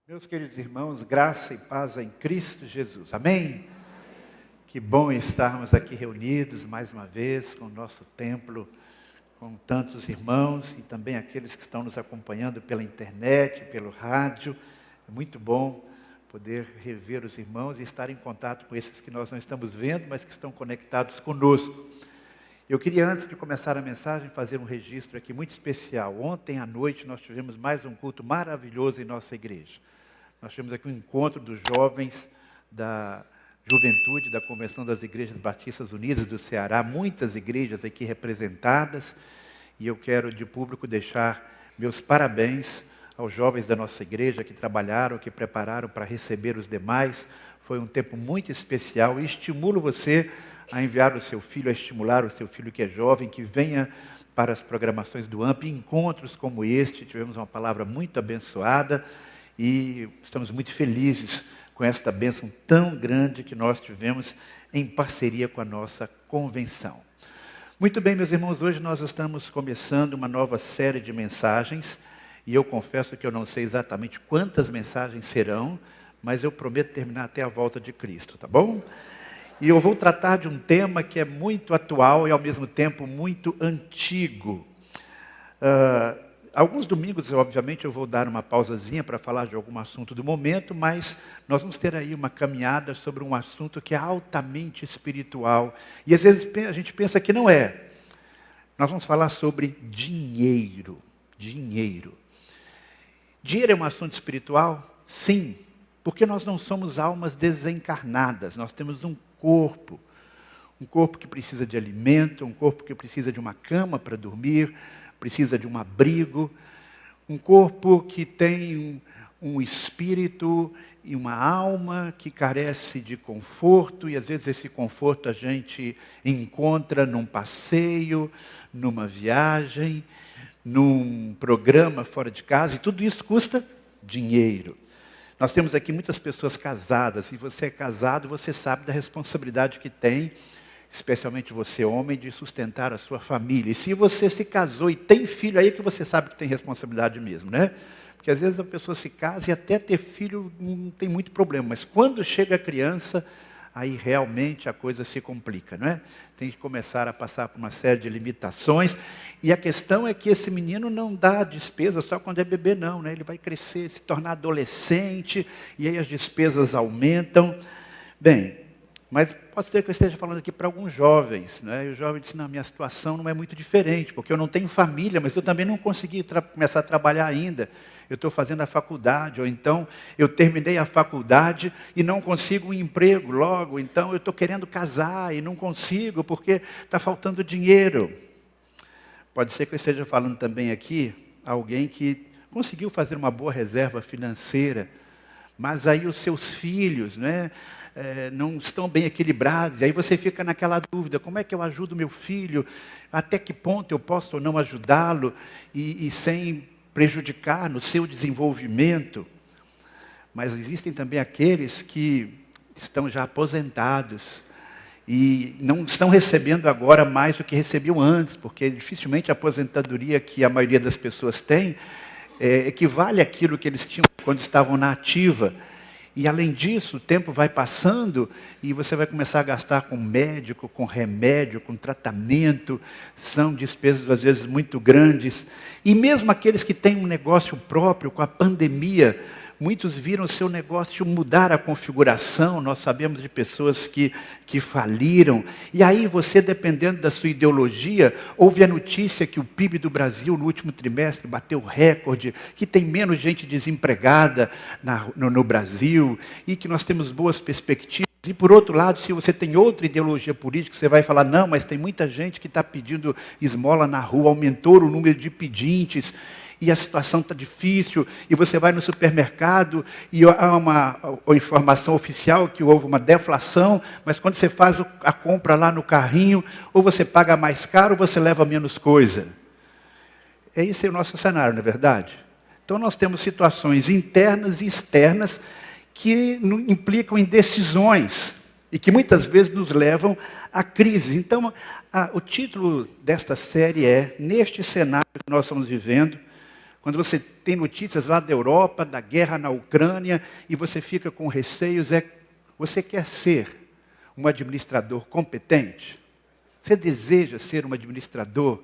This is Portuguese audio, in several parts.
Meus queridos irmãos, graça e paz em Cristo Jesus. Amém? Que bom estarmos aqui reunidos mais uma vez com o nosso templo, com tantos irmãos e também aqueles que estão nos acompanhando pela internet, pelo rádio. É muito bom poder rever os irmãos e estar em contato com esses que nós não estamos vendo, mas que estão conectados conosco. Eu queria, antes de começar a mensagem, fazer um registro aqui muito especial. Ontem à noite nós tivemos mais um culto maravilhoso em nossa igreja. Nós tivemos aqui um encontro dos jovens da juventude da Convenção das Igrejas Batistas Unidas do Ceará, muitas igrejas aqui representadas, e eu quero de público deixar meus parabéns aos jovens da nossa igreja que trabalharam, que prepararam para receber os demais. Foi um tempo muito especial e estimulo você a enviar o seu filho, a estimular o seu filho que é jovem, que venha para as programações do AMP, encontros como este. Tivemos uma palavra muito abençoada e estamos muito felizes com esta bênção tão grande que nós tivemos em parceria com a nossa convenção. Muito bem, meus irmãos, hoje nós estamos começando uma nova série de mensagens e eu confesso que eu não sei exatamente quantas mensagens serão, mas eu prometo terminar até a volta de Cristo, tá bom? E eu vou tratar de um tema que é muito atual e ao mesmo tempo muito antigo. Alguns domingos, obviamente, eu vou dar uma pausazinha para falar de algum assunto do momento, mas nós vamos ter aí uma caminhada sobre um assunto que é altamente espiritual. E às vezes a gente pensa que não é. Nós vamos falar sobre dinheiro. Dinheiro. Dinheiro é um assunto espiritual? Sim, porque nós não somos almas desencarnadas, nós temos um corpo que precisa de alimento, um corpo que precisa de uma cama para dormir, precisa de um abrigo, um corpo que tem um espírito e uma alma que carece de conforto, e às vezes esse conforto a gente encontra num passeio, numa viagem, num programa fora de casa, e tudo isso custa dinheiro. Nós temos aqui muitas pessoas casadas, e você é casado, você sabe da responsabilidade que tem, especialmente você, homem, de sustentar a sua família. E se você se casou e tem filho, aí é que você sabe que tem responsabilidade mesmo, né? Porque às vezes a pessoa se casa e até ter filho não tem muito problema, mas quando chega a criança, aí realmente a coisa se complica, não é? Tem que começar a passar por uma série de limitações. E a questão é que esse menino não dá despesa só quando é bebê, não, né? Ele vai crescer, se tornar adolescente, e aí as despesas aumentam. Bem, mas pode ser que eu esteja falando aqui para alguns jovens, né? E o jovem disse, não, minha situação não é muito diferente, porque eu não tenho família, mas eu também não consegui começar a trabalhar ainda. Eu estou fazendo a faculdade, ou então eu terminei a faculdade e não consigo um emprego logo, então eu estou querendo casar e não consigo, porque está faltando dinheiro. Pode ser que eu esteja falando também aqui alguém que conseguiu fazer uma boa reserva financeira, mas aí os seus filhos, né? Não estão bem equilibrados, e aí você fica naquela dúvida, como é que eu ajudo meu filho, até que ponto eu posso ou não ajudá-lo, e sem prejudicar no seu desenvolvimento. Mas existem também aqueles que estão já aposentados, e não estão recebendo agora mais do que recebiam antes, porque dificilmente a aposentadoria que a maioria das pessoas tem, equivale àquilo que eles tinham quando estavam na ativa. E além disso, o tempo vai passando e você vai começar a gastar com médico, com remédio, com tratamento. São despesas às vezes muito grandes. E mesmo aqueles que têm um negócio próprio, com a pandemia, muitos viram seu negócio mudar a configuração. Nós sabemos de pessoas que faliram. E aí você, dependendo da sua ideologia, ouve a notícia que o PIB do Brasil no último trimestre bateu recorde, que tem menos gente desempregada no Brasil e que nós temos boas perspectivas. E por outro lado, se você tem outra ideologia política, você vai falar, não, mas tem muita gente que está pedindo esmola na rua, aumentou o número de pedintes, e a situação está difícil, e você vai no supermercado, e há uma informação oficial que houve uma deflação, mas quando você faz a compra lá no carrinho, ou você paga mais caro, ou você leva menos coisa. Esse é o nosso cenário, não é verdade? Então nós temos situações internas e externas que implicam em decisões, e que muitas vezes nos levam a crises. Então, o título desta série é, neste cenário que nós estamos vivendo, Quando você tem notícias lá da Europa, da guerra na Ucrânia, e você fica com receios, você quer ser um administrador competente? Você deseja ser um administrador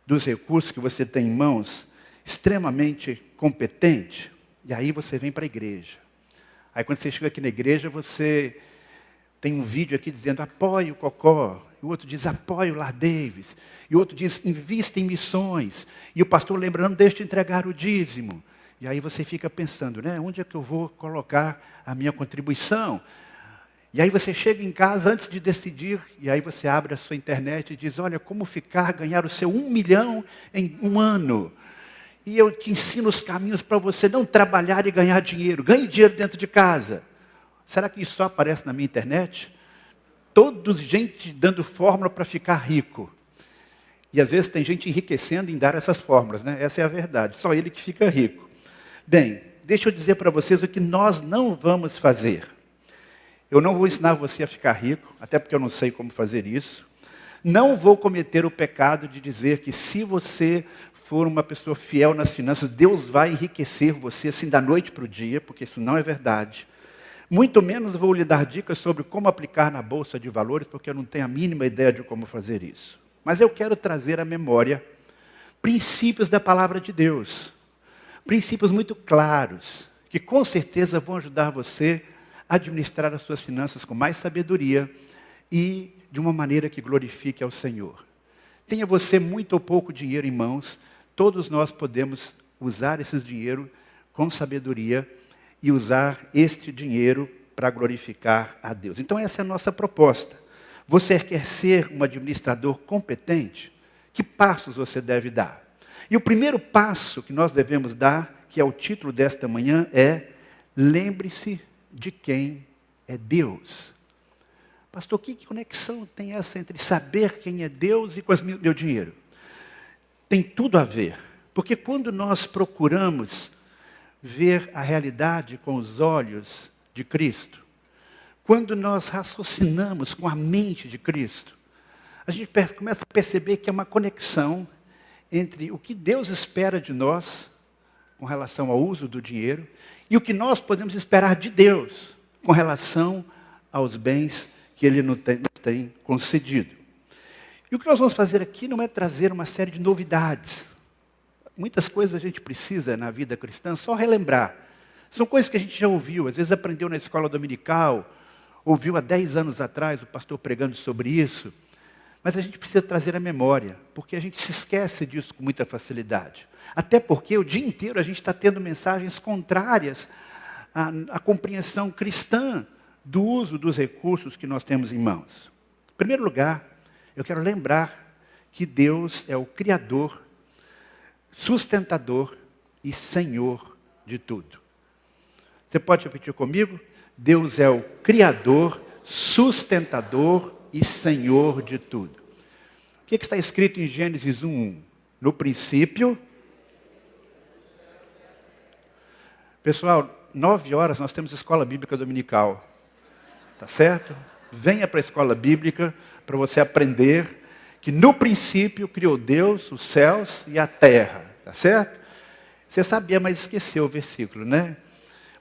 dos recursos que você tem em mãos, extremamente competente? E aí você vem para a igreja. Aí quando você chega aqui na igreja, você tem um vídeo aqui dizendo, apoie o Cocó. E o outro diz, apoie o Lar Davis. E o outro diz, invista em missões. E o pastor lembrando, deixe de entregar o dízimo. E aí você fica pensando, né, onde é que eu vou colocar a minha contribuição? E aí você chega em casa antes de decidir, e aí você abre a sua internet e diz, olha, como ganhar o seu 1 milhão em um ano. E eu te ensino os caminhos para você não trabalhar e ganhar dinheiro. Ganhe dinheiro dentro de casa. Será que isso só aparece na minha internet? Todos gente dando fórmula para ficar rico. E às vezes tem gente enriquecendo em dar essas fórmulas, né? Essa é a verdade. Só ele que fica rico. Bem, deixa eu dizer para vocês o que nós não vamos fazer. Eu não vou ensinar você a ficar rico, até porque eu não sei como fazer isso. Não vou cometer o pecado de dizer que se você for uma pessoa fiel nas finanças, Deus vai enriquecer você assim da noite para o dia, porque isso não é verdade. Muito menos vou lhe dar dicas sobre como aplicar na Bolsa de Valores, porque eu não tenho a mínima ideia de como fazer isso. Mas eu quero trazer à memória princípios da palavra de Deus. Princípios muito claros, que com certeza vão ajudar você a administrar as suas finanças com mais sabedoria e de uma maneira que glorifique ao Senhor. Tenha você muito ou pouco dinheiro em mãos, todos nós podemos usar esse dinheiro com sabedoria e usar este dinheiro para glorificar a Deus. Então essa é a nossa proposta. Você quer ser um administrador competente? Que passos você deve dar? E o primeiro passo que nós devemos dar, que é o título desta manhã, é lembre-se de quem é Deus. Pastor, que conexão tem essa entre saber quem é Deus e com o meu dinheiro? Tem tudo a ver. Porque quando nós procuramos ver a realidade com os olhos de Cristo, quando nós raciocinamos com a mente de Cristo, a gente começa a perceber que é uma conexão entre o que Deus espera de nós com relação ao uso do dinheiro e o que nós podemos esperar de Deus com relação aos bens que Ele nos tem concedido. E o que nós vamos fazer aqui não é trazer uma série de novidades. Muitas coisas a gente precisa na vida cristã só relembrar. São coisas que a gente já ouviu, às vezes aprendeu na escola dominical, ouviu há 10 anos atrás o pastor pregando sobre isso. Mas a gente precisa trazer a memória, porque a gente se esquece disso com muita facilidade. Até porque o dia inteiro a gente está tendo mensagens contrárias à compreensão cristã do uso dos recursos que nós temos em mãos. Em primeiro lugar, eu quero lembrar que Deus é o Criador, sustentador e Senhor de tudo. Você pode repetir comigo? Deus é o Criador, sustentador e Senhor de tudo. O que está escrito em Gênesis 1:1? No princípio... Pessoal, 9 horas nós temos escola bíblica dominical. Tá certo? Venha para a escola bíblica para você aprender que no princípio criou Deus os céus e a terra. Tá certo? Você sabia, mas esqueceu o versículo, né?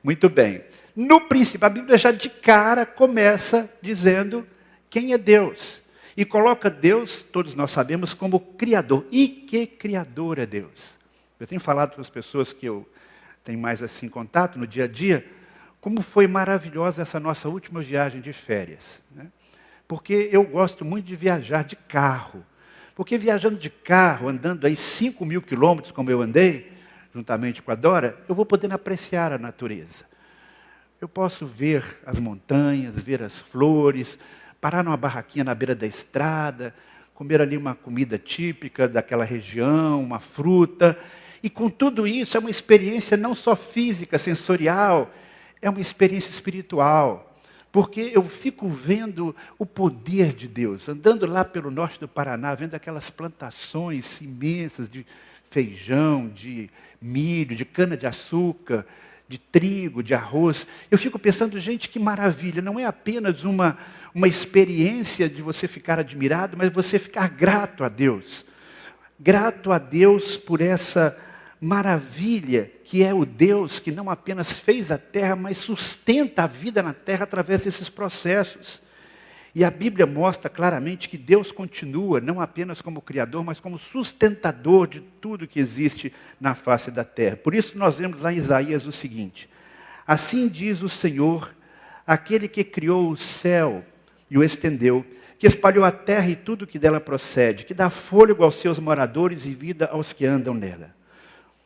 Muito bem. No princípio, a Bíblia já de cara começa dizendo quem é Deus. E coloca Deus, todos nós sabemos, como Criador. E que Criador é Deus? Eu tenho falado para as pessoas que eu tenho mais assim contato no dia a dia, como foi maravilhosa essa nossa última viagem de férias. Né? Porque eu gosto muito de viajar de carro. Porque viajando de carro, andando aí 5.000 quilômetros, como eu andei, juntamente com a Dora, eu vou poder apreciar a natureza. Eu posso ver as montanhas, ver as flores, parar numa barraquinha na beira da estrada, comer ali uma comida típica daquela região, uma fruta. E com tudo isso é uma experiência não só física, sensorial, é uma experiência espiritual. Porque eu fico vendo o poder de Deus, andando lá pelo norte do Paraná, vendo aquelas plantações imensas de feijão, de milho, de cana-de-açúcar, de trigo, de arroz. Eu fico pensando, gente, que maravilha. Não é apenas uma experiência de você ficar admirado, mas você ficar grato a Deus. Grato a Deus por essa maravilha que é o Deus que não apenas fez a terra, mas sustenta a vida na terra através desses processos. E a Bíblia mostra claramente que Deus continua, não apenas como Criador, mas como sustentador de tudo que existe na face da terra. Por isso nós vemos lá em Isaías o seguinte: assim diz o Senhor, aquele que criou o céu e o estendeu, que espalhou a terra e tudo que dela procede, que dá fôlego aos seus moradores e vida aos que andam nela.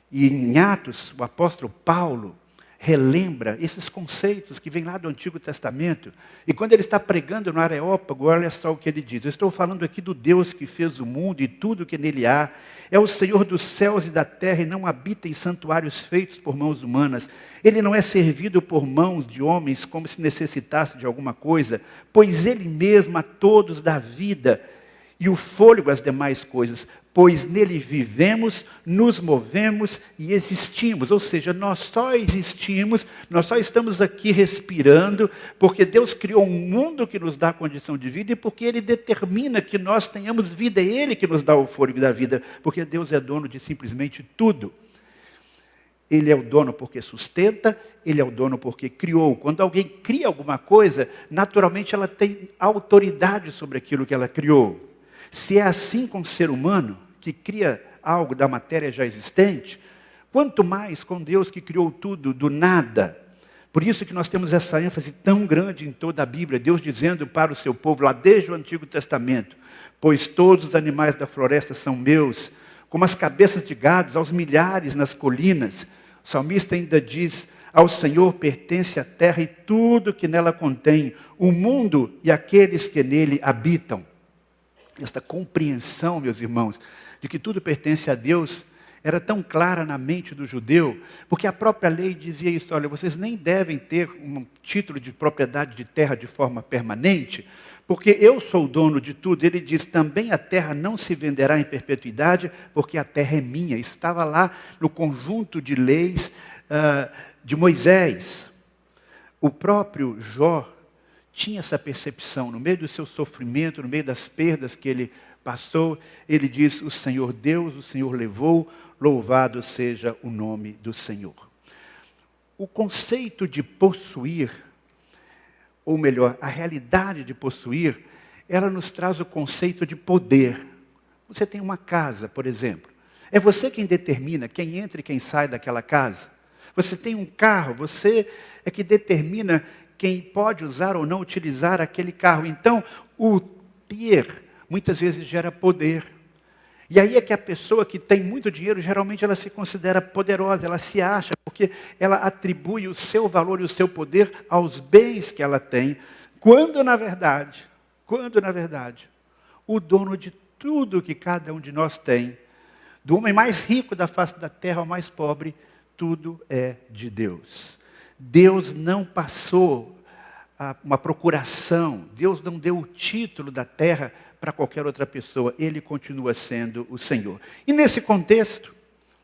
E em Atos, o apóstolo Paulo relembra esses conceitos que vêm lá do Antigo Testamento. E quando ele está pregando no Areópago, olha só o que ele diz: eu estou falando aqui do Deus que fez o mundo e tudo que nele há. É o Senhor dos céus e da terra e não habita em santuários feitos por mãos humanas. Ele não é servido por mãos de homens como se necessitasse de alguma coisa, pois ele mesmo a todos dá vida e o fôlego às demais coisas, pois nele vivemos, nos movemos e existimos. Ou seja, nós só existimos, nós só estamos aqui respirando, porque Deus criou um mundo que nos dá a condição de vida e porque Ele determina que nós tenhamos vida. É Ele que nos dá o fôlego da vida, porque Deus é dono de simplesmente tudo. Ele é o dono porque sustenta, Ele é o dono porque criou. Quando alguém cria alguma coisa, naturalmente ela tem autoridade sobre aquilo que ela criou. Se é assim com o ser humano, que cria algo da matéria já existente, quanto mais com Deus que criou tudo do nada. Por isso que nós temos essa ênfase tão grande em toda a Bíblia, Deus dizendo para o seu povo, lá desde o Antigo Testamento: pois todos os animais da floresta são meus, como as cabeças de gados, aos milhares nas colinas. O salmista ainda diz: ao Senhor pertence a terra e tudo que nela contém, o mundo e aqueles que nele habitam. Esta compreensão, meus irmãos, de que tudo pertence a Deus, era tão clara na mente do judeu, porque a própria lei dizia isso: olha, vocês nem devem ter um título de propriedade de terra de forma permanente, porque eu sou o dono de tudo. Ele diz: também a terra não se venderá em perpetuidade, porque a terra é minha. Isso estava lá no conjunto de leis de Moisés. O próprio Jó tinha essa percepção, no meio do seu sofrimento, no meio das perdas que ele passou, ele diz: o Senhor Deus, o Senhor levou, louvado seja o nome do Senhor. O conceito de possuir, ou melhor, a realidade de possuir, ela nos traz o conceito de poder. Você tem uma casa, por exemplo. É você quem determina quem entra e quem sai daquela casa. Você tem um carro, você é que determina quem pode usar ou não utilizar aquele carro. Então, o ter, muitas vezes, gera poder. E aí é que a pessoa que tem muito dinheiro, geralmente ela se considera poderosa, ela se acha, porque ela atribui o seu valor e o seu poder aos bens que ela tem, quando na verdade, o dono de tudo que cada um de nós tem, do homem mais rico da face da terra ao mais pobre, tudo é de Deus. Deus não passou uma procuração, Deus não deu o título da terra para qualquer outra pessoa, Ele continua sendo o Senhor. E nesse contexto,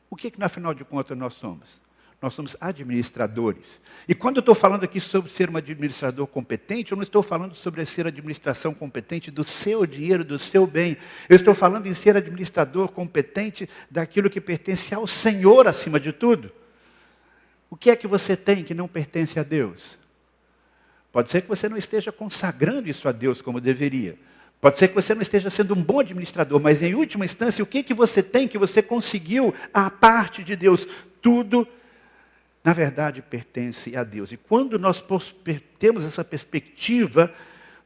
o que afinal de contas nós somos? Nós somos administradores. E quando eu estou falando aqui sobre ser um administrador competente, eu não estou falando sobre ser administração competente do seu dinheiro, do seu bem. Eu estou falando em ser administrador competente daquilo que pertence ao Senhor acima de tudo. O que é que você tem que não pertence a Deus? Pode ser que você não esteja consagrando isso a Deus como deveria. Pode ser que você não esteja sendo um bom administrador, mas em última instância, o que você tem que você conseguiu à parte de Deus? Tudo, na verdade, pertence a Deus. E quando nós temos essa perspectiva,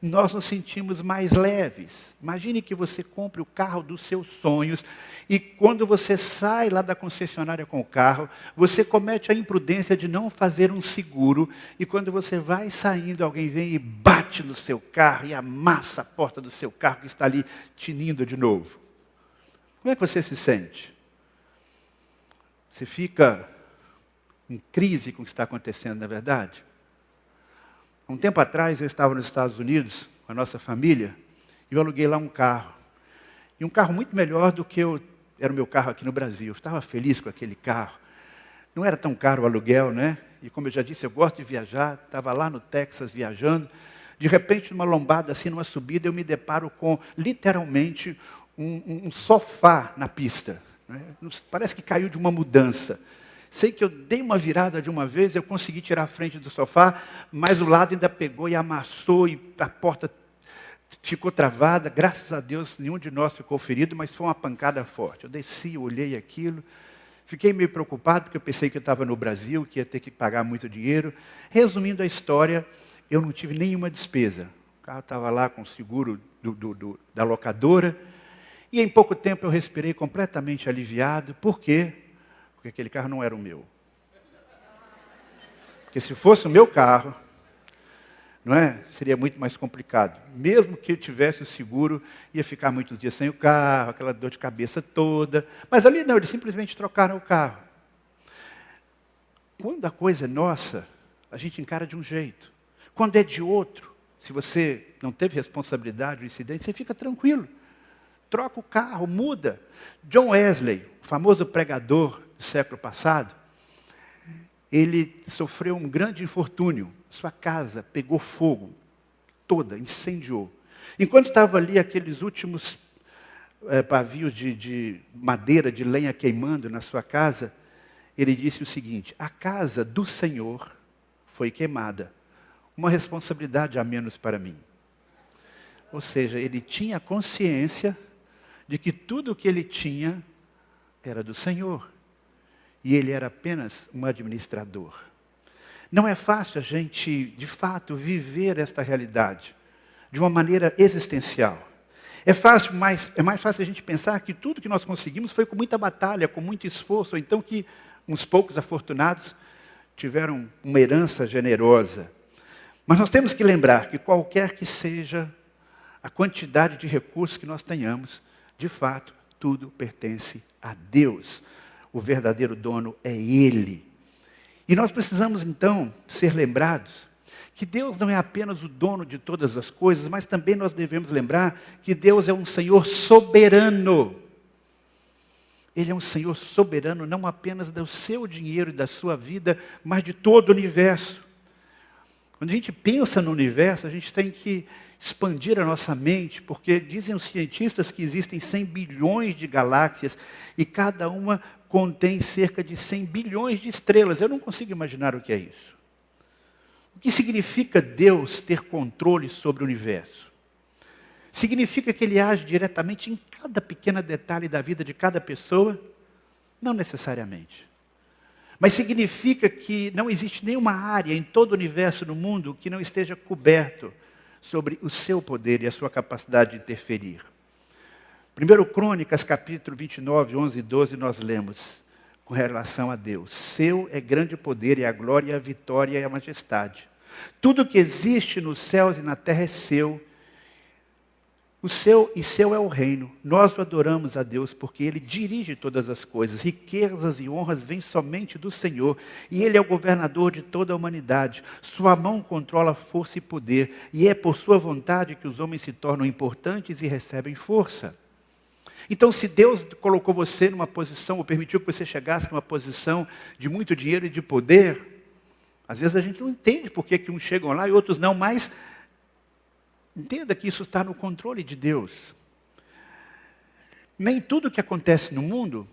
nós nos sentimos mais leves. Imagine que você compre o carro dos seus sonhos e quando você sai lá da concessionária com o carro, você comete a imprudência de não fazer um seguro e quando você vai saindo, alguém vem e bate no seu carro e amassa a porta do seu carro que está ali tinindo de novo. Como é que você se sente? Você fica em crise com o que está acontecendo, não é verdade? Um tempo atrás, eu estava nos Estados Unidos, com a nossa família, e eu aluguei lá um carro. E um carro muito melhor do que era o meu carro aqui no Brasil. Eu estava feliz com aquele carro. Não era tão caro o aluguel, né? E como eu já disse, eu gosto de viajar. Estava lá no Texas viajando. De repente, numa lombada, assim, numa subida, eu me deparo com, literalmente, um sofá na pista. né? Parece que caiu de uma mudança. Sei que eu dei uma virada de uma vez, eu consegui tirar a frente do sofá, mas o lado ainda pegou e amassou, e a porta ficou travada. Graças a Deus, nenhum de nós ficou ferido, mas foi uma pancada forte. Eu desci, olhei aquilo, fiquei meio preocupado, porque eu pensei que eu estava no Brasil, que ia ter que pagar muito dinheiro. Resumindo a história, eu não tive nenhuma despesa. O carro estava lá com o seguro da locadora, e em pouco tempo eu respirei completamente aliviado. Por quê? Porque aquele carro não era o meu. Porque se fosse o meu carro, não é? Seria muito mais complicado. Mesmo que eu tivesse o seguro, ia ficar muitos dias sem o carro, aquela dor de cabeça toda. Mas ali não, eles simplesmente trocaram o carro. Quando a coisa é nossa, a gente encara de um jeito. Quando é de outro, se você não teve responsabilidade do incidente, você fica tranquilo. Troca o carro, muda. John Wesley, o famoso pregador do século passado, ele sofreu um grande infortúnio. Sua casa pegou fogo, toda, incendiou. Enquanto estava ali aqueles últimos pavios de madeira, de lenha queimando na sua casa, ele disse o seguinte: a casa do Senhor foi queimada, uma responsabilidade a menos para mim. Ou seja, ele tinha consciência de que tudo o que ele tinha era do Senhor. E ele era apenas um administrador. Não é fácil a gente, de fato, viver esta realidade de uma maneira existencial. É mais fácil a gente pensar que tudo que nós conseguimos foi com muita batalha, com muito esforço, ou então que uns poucos afortunados tiveram uma herança generosa. Mas nós temos que lembrar que qualquer que seja a quantidade de recursos que nós tenhamos, de fato, tudo pertence a Deus. O verdadeiro dono é Ele. E nós precisamos, então, ser lembrados que Deus não é apenas o dono de todas as coisas, mas também nós devemos lembrar que Deus é um Senhor soberano. Ele é um Senhor soberano não apenas do seu dinheiro e da sua vida, mas de todo o universo. Quando a gente pensa no universo, a gente tem que expandir a nossa mente, porque dizem os cientistas que existem 100 bilhões de galáxias e cada uma contém cerca de 100 bilhões de estrelas. Eu não consigo imaginar o que é isso. O que significa Deus ter controle sobre o universo? Significa que Ele age diretamente em cada pequeno detalhe da vida de cada pessoa? Não necessariamente. Mas significa que não existe nenhuma área em todo o universo, no mundo, que não esteja coberto sobre o seu poder e a sua capacidade de interferir. 1 Crônicas, capítulo 29, 11 e 12, nós lemos com relação a Deus. Seu é grande poder e a glória, e a vitória e a majestade. Tudo que existe nos céus e na terra é seu. O seu é o reino. Nós o adoramos a Deus porque Ele dirige todas as coisas. Riquezas e honras vêm somente do Senhor. E Ele é o governador de toda a humanidade. Sua mão controla força e poder. E é por sua vontade que os homens se tornam importantes e recebem força. Então, se Deus colocou você numa posição, ou permitiu que você chegasse numa posição de muito dinheiro e de poder, às vezes a gente não entende por que uns chegam lá e outros não, mas entenda que isso está no controle de Deus. Nem tudo que acontece no mundo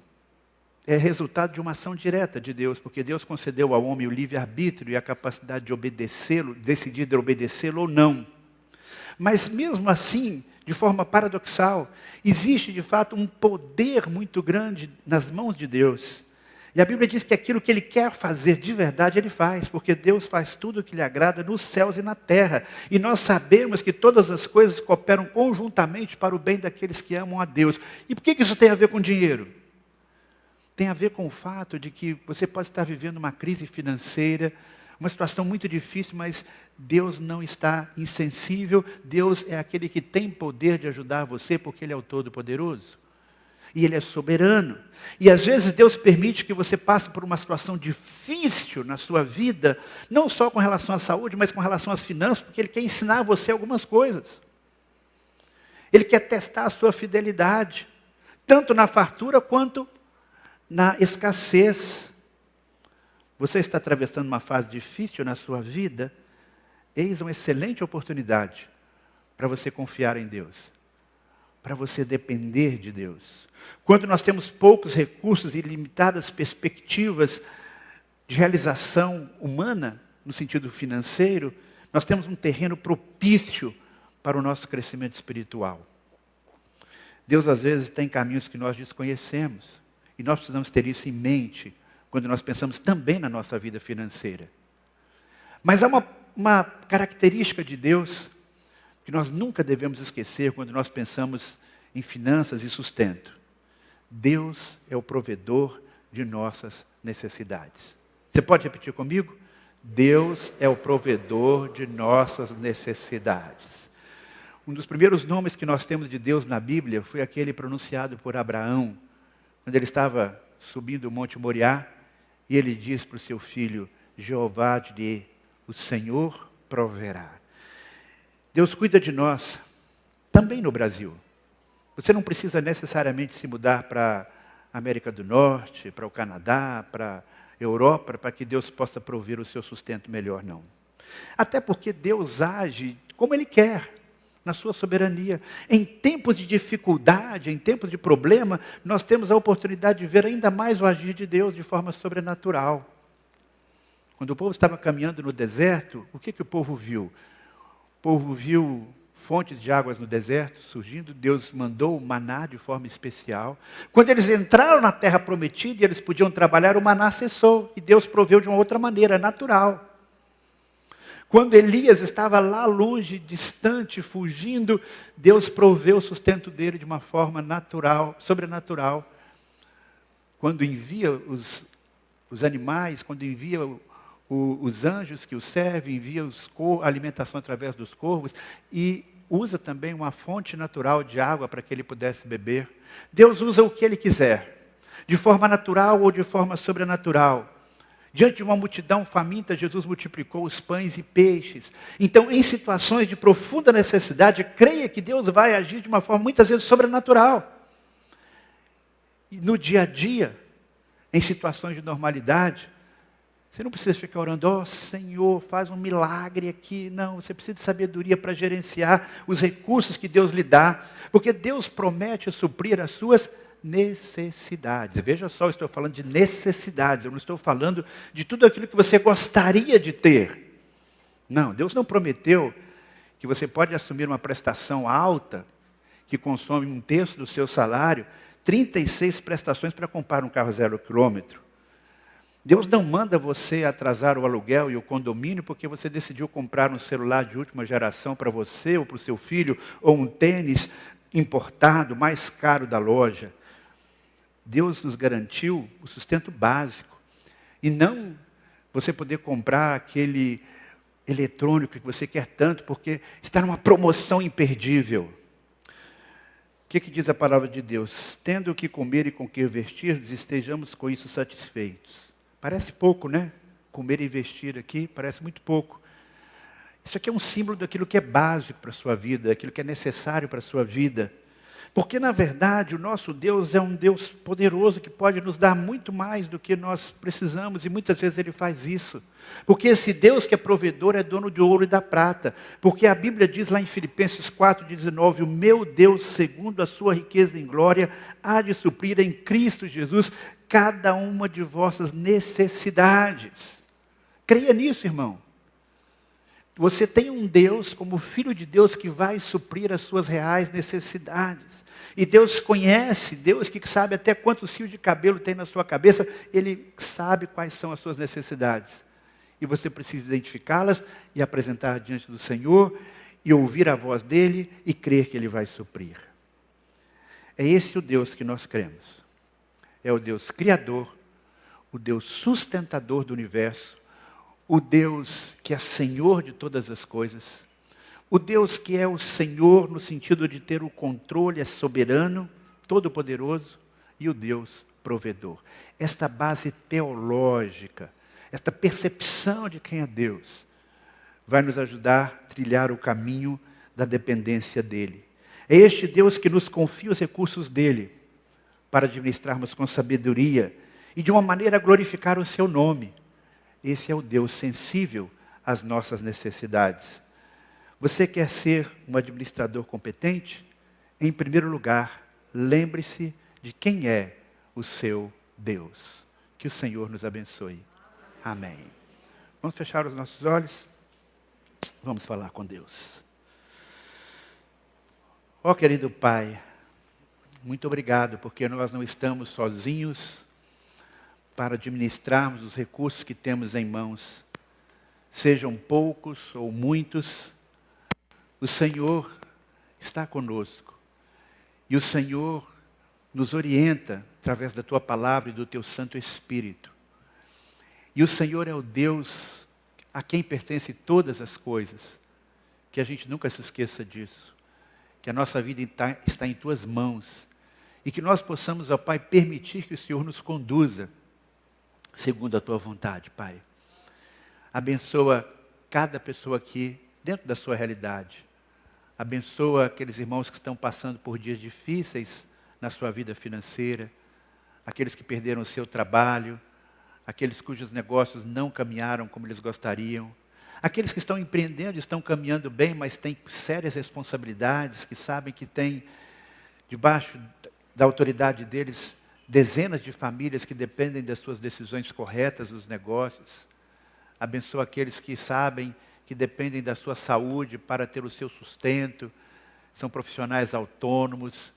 é resultado de uma ação direta de Deus, porque Deus concedeu ao homem o livre-arbítrio e a capacidade de obedecê-lo, decidir obedecê-lo ou não. Mas mesmo assim, de forma paradoxal, existe de fato um poder muito grande nas mãos de Deus. E a Bíblia diz que aquilo que Ele quer fazer de verdade, Ele faz, porque Deus faz tudo o que lhe agrada nos céus e na terra. E nós sabemos que todas as coisas cooperam conjuntamente para o bem daqueles que amam a Deus. E por que isso tem a ver com dinheiro? Tem a ver com o fato de que você pode estar vivendo uma crise financeira, uma situação muito difícil, mas Deus não está insensível. Deus é aquele que tem poder de ajudar você, porque Ele é o Todo-Poderoso. E Ele é soberano. E às vezes Deus permite que você passe por uma situação difícil na sua vida, não só com relação à saúde, mas com relação às finanças, porque Ele quer ensinar você algumas coisas. Ele quer testar a sua fidelidade, tanto na fartura quanto na escassez. Você está atravessando uma fase difícil na sua vida? Eis uma excelente oportunidade para você confiar em Deus. para você depender de Deus. Quando nós temos poucos recursos e limitadas perspectivas de realização humana, no sentido financeiro, nós temos um terreno propício para o nosso crescimento espiritual. Deus, às vezes, tem caminhos que nós desconhecemos. E nós precisamos ter isso em mente quando nós pensamos também na nossa vida financeira. Mas há uma característica de Deus que nós nunca devemos esquecer quando nós pensamos em finanças e sustento. Deus é o provedor de nossas necessidades. Você pode repetir comigo? Deus é o provedor de nossas necessidades. Um dos primeiros nomes que nós temos de Deus na Bíblia foi aquele pronunciado por Abraão, quando ele estava subindo o Monte Moriá, e ele diz para o seu filho, Jeová Jireh, o Senhor proverá. Deus cuida de nós, também no Brasil. Você não precisa necessariamente se mudar para a América do Norte, para o Canadá, para a Europa, para que Deus possa prover o seu sustento melhor, não. Até porque Deus age como Ele quer, na sua soberania. Em tempos de dificuldade, em tempos de problema, nós temos a oportunidade de ver ainda mais o agir de Deus de forma sobrenatural. Quando o povo estava caminhando no deserto, o que o povo viu? O povo viu fontes de águas no deserto surgindo, Deus mandou o maná de forma especial. Quando eles entraram na terra prometida e eles podiam trabalhar, o maná cessou e Deus proveu de uma outra maneira, natural. Quando Elias estava lá longe, distante, fugindo, Deus proveu o sustento dele de uma forma natural, sobrenatural. Quando envia os animais, quando envia os anjos que o servem, envia a alimentação através dos corvos e usa também uma fonte natural de água para que ele pudesse beber. Deus usa o que Ele quiser, de forma natural ou de forma sobrenatural. Diante de uma multidão faminta, Jesus multiplicou os pães e peixes. Então, em situações de profunda necessidade, creia que Deus vai agir de uma forma muitas vezes sobrenatural. E no dia a dia, em situações de normalidade, você não precisa ficar orando, ó Senhor, faz um milagre aqui. Não, você precisa de sabedoria para gerenciar os recursos que Deus lhe dá. Porque Deus promete suprir as suas necessidades. Veja só, eu estou falando de necessidades. Eu não estou falando de tudo aquilo que você gostaria de ter. Não, Deus não prometeu que você pode assumir uma prestação alta, que consome 1/3 do seu salário, 36 prestações para comprar um carro 0 quilômetro. Deus não manda você atrasar o aluguel e o condomínio porque você decidiu comprar um celular de última geração para você ou para o seu filho, ou um tênis importado, mais caro da loja. Deus nos garantiu o sustento básico. E não você poder comprar aquele eletrônico que você quer tanto porque está numa promoção imperdível. O que diz a palavra de Deus? Tendo o que comer e com o que vestir, estejamos com isso satisfeitos. Parece pouco, né? Comer e vestir aqui parece muito pouco. Isso aqui é um símbolo daquilo que é básico para a sua vida, daquilo que é necessário para a sua vida. Porque, na verdade, o nosso Deus é um Deus poderoso que pode nos dar muito mais do que nós precisamos e muitas vezes Ele faz isso. Porque esse Deus que é provedor é dono de ouro e da prata. Porque a Bíblia diz lá em Filipenses 4,19, o meu Deus, segundo a sua riqueza em glória, há de suprir em Cristo Jesus cada uma de vossas necessidades. Creia nisso, irmão. Você tem um Deus, como Filho de Deus, que vai suprir as suas reais necessidades. E Deus conhece, Deus que sabe até quantos fios de cabelo tem na sua cabeça, Ele sabe quais são as suas necessidades. E você precisa identificá-las e apresentar diante do Senhor, e ouvir a voz dEle e crer que Ele vai suprir. É esse o Deus que nós cremos. É o Deus Criador, o Deus sustentador do universo, o Deus que é Senhor de todas as coisas, o Deus que é o Senhor no sentido de ter o controle, é soberano, todo-poderoso, e o Deus provedor. Esta base teológica, esta percepção de quem é Deus, vai nos ajudar a trilhar o caminho da dependência dEle. É este Deus que nos confia os recursos dEle, para administrarmos com sabedoria, e de uma maneira a glorificar o seu nome. Esse é o Deus sensível às nossas necessidades. Você quer ser um administrador competente? em primeiro lugar, lembre-se de quem é o seu Deus. Que o Senhor nos abençoe. Amém. Vamos fechar os nossos olhos? Vamos falar com Deus. Ó querido Pai, muito obrigado, porque nós não estamos sozinhos para administrarmos os recursos que temos em mãos. Sejam poucos ou muitos, o Senhor está conosco. E o Senhor nos orienta através da Tua palavra e do Teu Santo Espírito. E o Senhor é o Deus a quem pertence todas as coisas. Que a gente nunca se esqueça disso. Que a nossa vida está em Tuas mãos. E que nós possamos, ó Pai, permitir que o Senhor nos conduza segundo a Tua vontade, Pai. Abençoa cada pessoa aqui dentro da sua realidade. Abençoa aqueles irmãos que estão passando por dias difíceis na sua vida financeira, aqueles que perderam o seu trabalho, aqueles cujos negócios não caminharam como eles gostariam, aqueles que estão empreendendo, estão caminhando bem, mas têm sérias responsabilidades, que sabem que têm debaixo da autoridade deles dezenas de famílias que dependem das suas decisões corretas nos negócios. Abençoa aqueles que sabem que dependem da sua saúde para ter o seu sustento, são profissionais autônomos.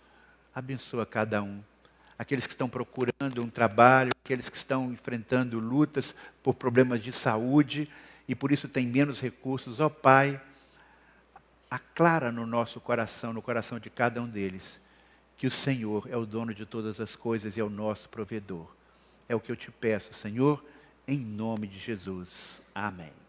Abençoa cada um. Aqueles que estão procurando um trabalho, aqueles que estão enfrentando lutas por problemas de saúde e por isso têm menos recursos. Ó Pai, aclara no nosso coração, no coração de cada um deles, que o Senhor é o dono de todas as coisas e é o nosso provedor. É o que eu te peço, Senhor, em nome de Jesus. Amém.